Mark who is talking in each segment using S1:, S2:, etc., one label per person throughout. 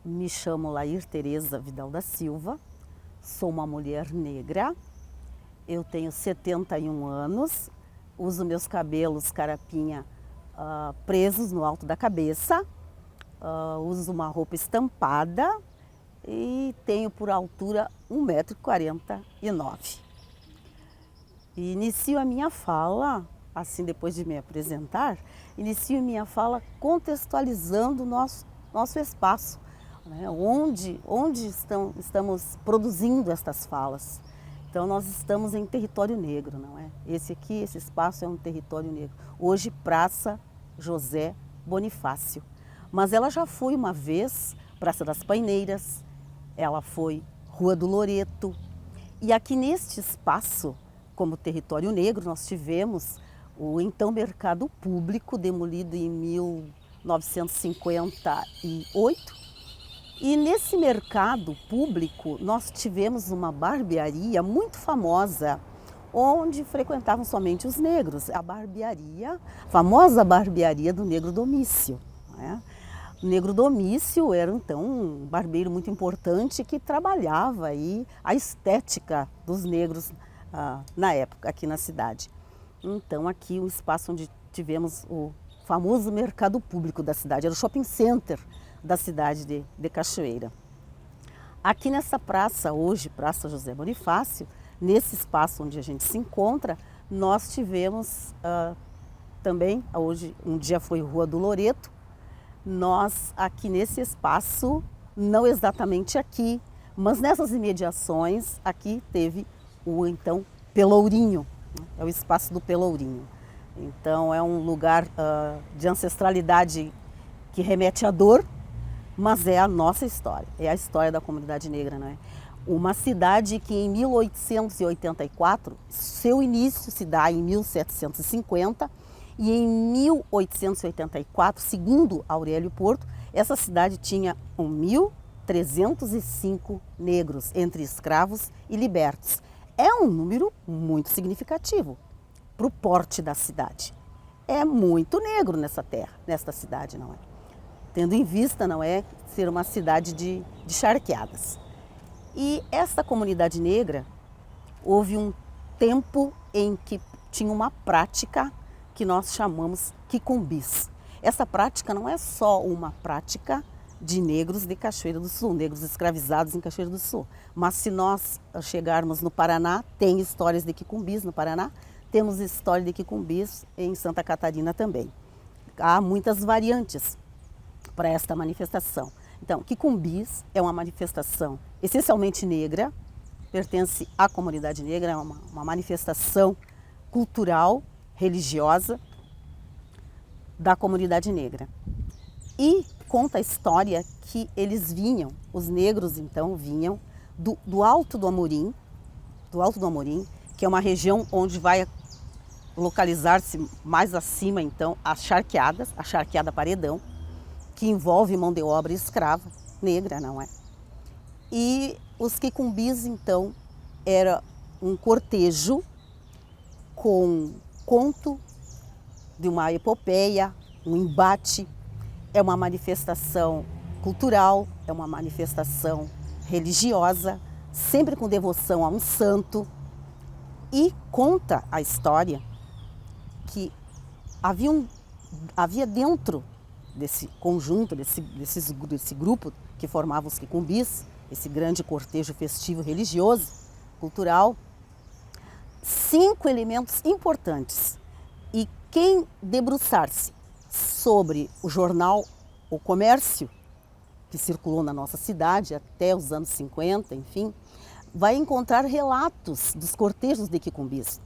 S1: Me chamo Lair Tereza Vidal da Silva, sou uma mulher negra, eu tenho 71 anos, uso meus cabelos carapinha presos no alto da cabeça, uso uma roupa estampada e tenho por altura 1,49 m. E inicio a minminha fala, assim depois de me apresentar, inicio minha fala contextualizando o nosso espaço, né? Onde estamos produzindo estas falas. Então nós estamos em território negro, não é? Esse espaço é um território negro. Hoje Praça José Bonifácio. Mas ela já foi uma vez Praça das Paineiras, ela foi Rua do Loreto. E aqui neste espaço, como território negro, nós tivemos o então Mercado Público, demolido em 1958. E nesse mercado público nós tivemos uma barbearia muito famosa, onde frequentavam somente os negros. A barbearia, a famosa barbearia do Negro Domício, né? O Negro Domício era então um barbeiro muito importante que trabalhava aí a estética dos negros na época, aqui na cidade. Então aqui o espaço onde tivemos o famoso mercado público da cidade, era o shopping center da cidade de Cachoeira. Aqui nessa praça, hoje, Praça José Bonifácio, nesse espaço onde a gente se encontra, nós tivemos também, hoje, um dia foi Rua do Loreto, nós aqui nesse espaço, não exatamente aqui, mas nessas imediações, aqui teve o então Pelourinho, é o espaço do Pelourinho. Então é um lugar de ancestralidade que remete à dor, mas é a nossa história, é a história da comunidade negra, não é? Uma cidade que em 1884, seu início se dá em 1750, e em 1884, segundo Aurélio Porto, essa cidade tinha 1.305 negros, entre escravos e libertos. É um número muito significativo para o porte da cidade. É muito negro nessa terra, nesta cidade, não é? Tendo em vista, não é, ser uma cidade de charqueadas. E esta comunidade negra, houve um tempo em que tinha uma prática que nós chamamos quicumbis. Essa prática não é só uma prática de negros de Cachoeira do Sul, negros escravizados em Cachoeira do Sul. Mas se nós chegarmos no Paraná, tem histórias de quicumbis no Paraná, temos história de quicumbis em Santa Catarina também. Há muitas variantes para esta manifestação. Então, quicumbis é uma manifestação essencialmente negra, pertence à comunidade negra, é uma manifestação cultural, religiosa da comunidade negra. E conta a história que eles vinham, os negros então vinham do Alto do Amorim, que é uma região onde vai localizar-se mais acima então as charqueadas, a charqueada Paredão, que envolve mão de obra escrava, negra, não é? E os quicumbis, então, era um cortejo com conto de uma epopeia, um embate, é uma manifestação cultural, é uma manifestação religiosa, sempre com devoção a um santo, e conta a história que havia dentro desse conjunto, desse grupo que formava os quicumbis, esse grande cortejo festivo religioso, cultural, 5 elementos importantes. E quem debruçar-se sobre o jornal O Comércio, que circulou na nossa cidade até os anos 50, enfim, vai encontrar relatos dos cortejos de quicumbis.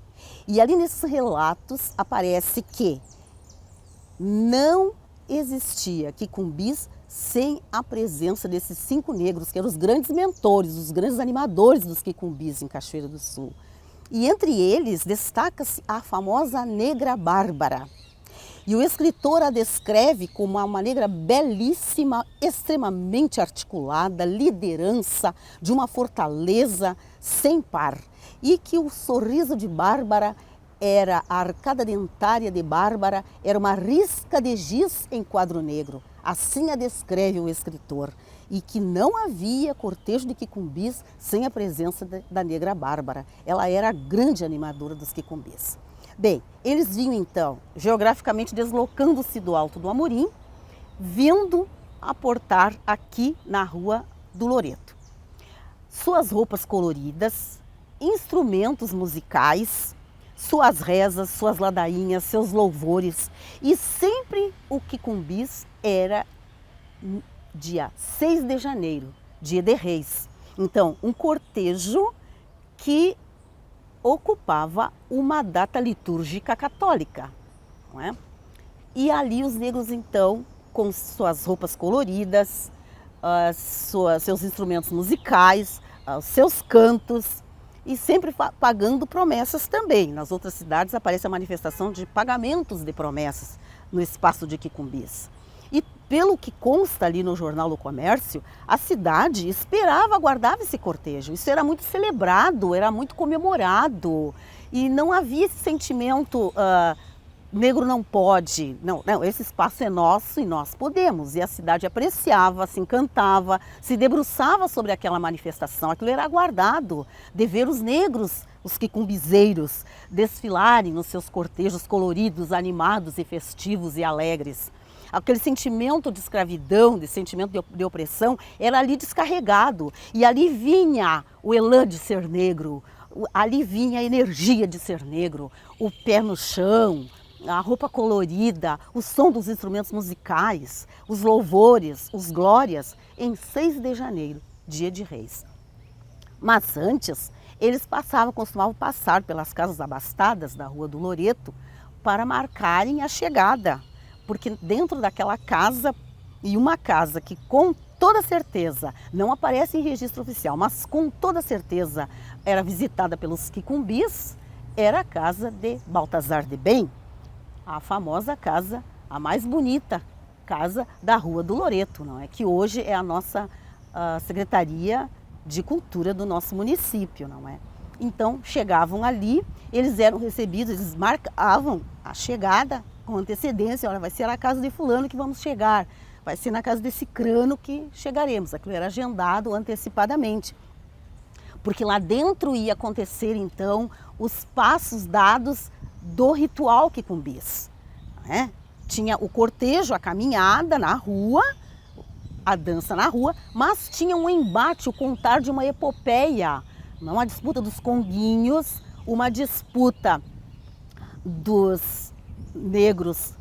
S1: E ali nesses relatos aparece que não existia quicumbis sem a presença desses 5 negros, que eram os grandes mentores, os grandes animadores dos quicumbis em Cachoeira do Sul. E entre eles destaca-se a famosa Negra Bárbara. E o escritor a descreve como uma negra belíssima, extremamente articulada, liderança de uma fortaleza sem par. E que o sorriso de Bárbara era a arcada dentária de Bárbara, era uma risca de giz em quadro negro. Assim a descreve o escritor, e que não havia cortejo de quicumbis sem a presença da negra Bárbara. Ela era a grande animadora dos quicumbis. Bem, eles vinham então, geograficamente deslocando-se do Alto do Amorim, vindo aportar aqui na Rua do Loreto. Suas roupas coloridas, instrumentos musicais, suas rezas, suas ladainhas, seus louvores, e sempre o quicumbis era dia 6 de janeiro, dia de Reis. Então, um cortejo que ocupava uma data litúrgica católica, não é? E ali os negros, então, com suas roupas coloridas, seus instrumentos musicais, seus cantos, e sempre pagando promessas também. Nas outras cidades aparece a manifestação de pagamentos de promessas no espaço de quicumbis. E pelo que consta ali no Jornal do Comércio, a cidade esperava, aguardava esse cortejo. Isso era muito celebrado, era muito comemorado. E não havia esse sentimento, negro não pode. Não, esse espaço é nosso e nós podemos. E a cidade apreciava, se encantava, se debruçava sobre aquela manifestação. Aquilo era aguardado, de ver os negros, os quicumbizeiros, desfilarem nos seus cortejos coloridos, animados e festivos e alegres. Aquele sentimento de escravidão, de sentimento de opressão, era ali descarregado. E ali vinha o elan de ser negro, ali vinha a energia de ser negro, o pé no chão, a roupa colorida, o som dos instrumentos musicais, os louvores, os glórias, em 6 de janeiro, dia de Reis. Mas antes, eles costumavam passar pelas casas abastadas da Rua do Loreto para marcarem a chegada. Porque dentro daquela casa, e uma casa que com toda certeza não aparece em registro oficial, mas com toda certeza era visitada pelos quicumbis, era a casa de Baltazar de Bem, a famosa casa, a mais bonita casa da Rua do Loreto, não é? Que hoje é a nossa Secretaria de Cultura do nosso município, não é? Então chegavam ali, eles eram recebidos, eles marcavam a chegada com antecedência. Olha, vai ser na casa de fulano que vamos chegar, vai ser na casa desse crano que chegaremos. Aquilo era agendado antecipadamente, porque lá dentro ia acontecer então os passos dados do ritual quicumbis, né? Tinha o cortejo, a caminhada na rua, a dança na rua, mas tinha um embate, o contar de uma epopeia, uma disputa dos conguinhos, uma disputa dos negros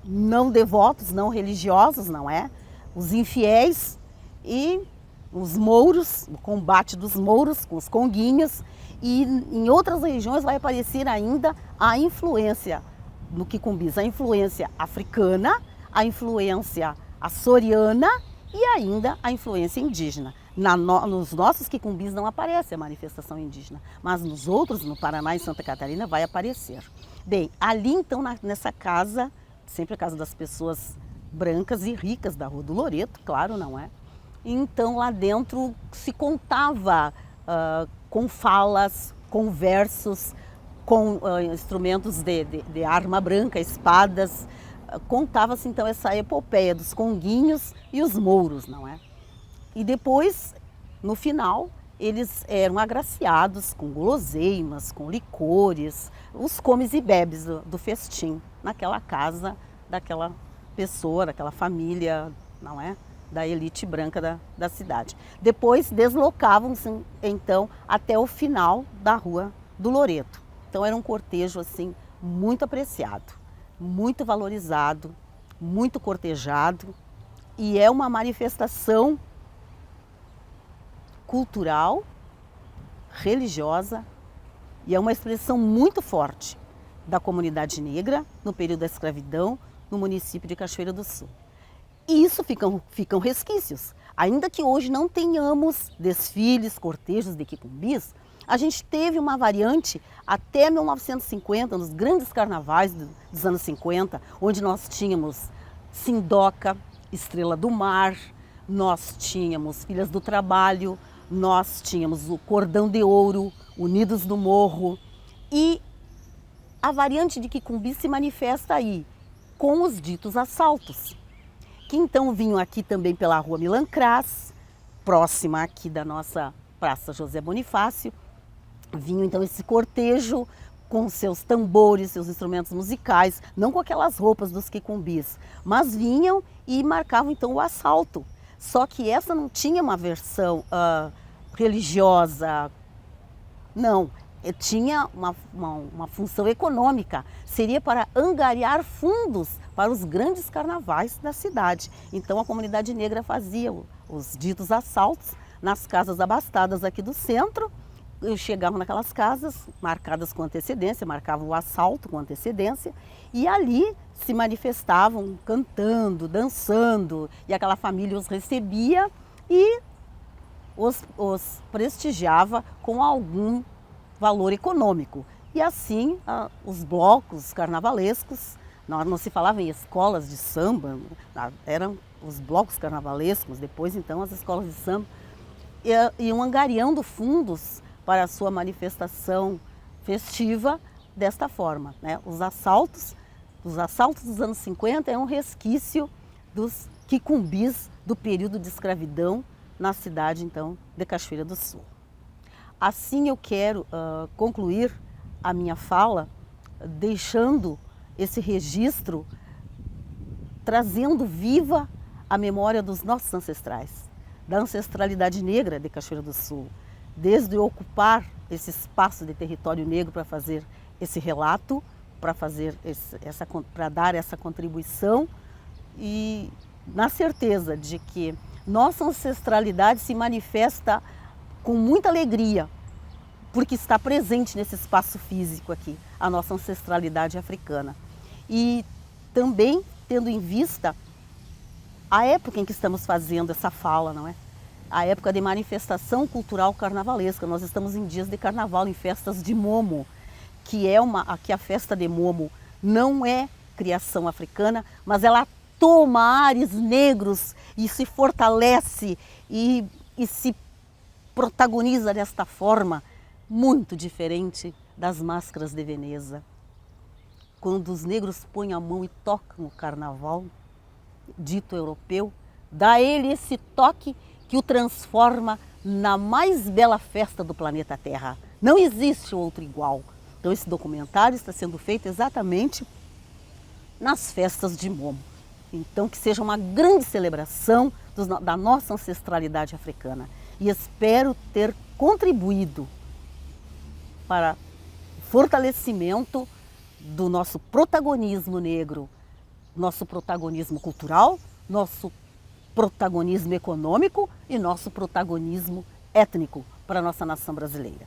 S1: não devotos, não religiosos, não é? Os infiéis e os mouros, o combate dos mouros com os conguinhos. E em outras regiões vai aparecer ainda a influência no quicumbis, a influência africana, a influência açoriana e ainda a influência indígena. Nos nossos quicumbis não aparece a manifestação indígena, mas nos outros, no Paraná e Santa Catarina, vai aparecer. Bem, ali então, nessa casa, sempre a casa das pessoas brancas e ricas da Rua do Loreto, claro, não é? Então lá dentro se contava com falas, com versos, com instrumentos de arma branca, espadas. Contava-se então essa epopeia dos conguinhos e os mouros, não é? E depois, no final, eles eram agraciados com guloseimas, com licores, os comes e bebes do festim, naquela casa daquela pessoa, daquela família, não é? Da elite branca da cidade. Depois deslocavam-se então até o final da Rua do Loreto. Então era um cortejo assim muito apreciado, muito valorizado, muito cortejado, e é uma manifestação cultural, religiosa, e é uma expressão muito forte da comunidade negra no período da escravidão no município de Cachoeira do Sul. E isso ficam resquícios. Ainda que hoje não tenhamos desfiles, cortejos de quicumbis, a gente teve uma variante até 1950, nos grandes carnavais dos anos 50, onde nós tínhamos Sindoca, Estrela do Mar, nós tínhamos Filhas do Trabalho, nós tínhamos o Cordão de Ouro, Unidos do Morro, e a variante de quicumbis se manifesta aí, com os ditos assaltos. que então vinham aqui também pela rua Milancrás, próxima aqui da nossa Praça José Bonifácio, vinham então esse cortejo com seus tambores, seus instrumentos musicais, não com aquelas roupas dos quicumbis, mas vinham e marcavam então o assalto. Só que essa não tinha uma versão religiosa, não. Tinha uma função econômica, seria para angariar fundos para os grandes carnavais da cidade. Então a comunidade negra fazia os ditos assaltos nas casas abastadas aqui do centro. Chegavam naquelas casas marcadas com antecedência, marcavam o assalto com antecedência e ali se manifestavam cantando, dançando, e aquela família os recebia e os prestigiava com algum valor econômico. E assim os blocos carnavalescos, não se falava em escolas de samba, eram os blocos carnavalescos, depois então as escolas de samba, iam angariando fundos para a sua manifestação festiva desta forma, né? Os assaltos dos anos 50 é um resquício dos quicumbis do período de escravidão na cidade então de Cachoeira do Sul. Assim eu quero concluir a minha fala deixando esse registro, trazendo viva a memória dos nossos ancestrais, da ancestralidade negra de Cachoeira do Sul, desde ocupar esse espaço de território negro para fazer esse relato, para dar essa contribuição e na certeza de que nossa ancestralidade se manifesta com muita alegria, porque está presente nesse espaço físico aqui, a nossa ancestralidade africana. E também tendo em vista a época em que estamos fazendo essa fala, não é? A época de manifestação cultural carnavalesca. Nós estamos em dias de carnaval, em festas de Momo, que a festa de Momo não é criação africana, mas ela toma ares negros e se fortalece e se protagoniza desta forma muito diferente das máscaras de Veneza. Quando os negros põem a mão e tocam o carnaval, dito europeu, dá a ele esse toque que o transforma na mais bela festa do planeta Terra. Não existe outro igual. Então esse documentário está sendo feito exatamente nas festas de Momo. Então que seja uma grande celebração da nossa ancestralidade africana. E espero ter contribuído para o fortalecimento do nosso protagonismo negro, nosso protagonismo cultural, nosso protagonismo econômico e nosso protagonismo étnico para a nossa nação brasileira.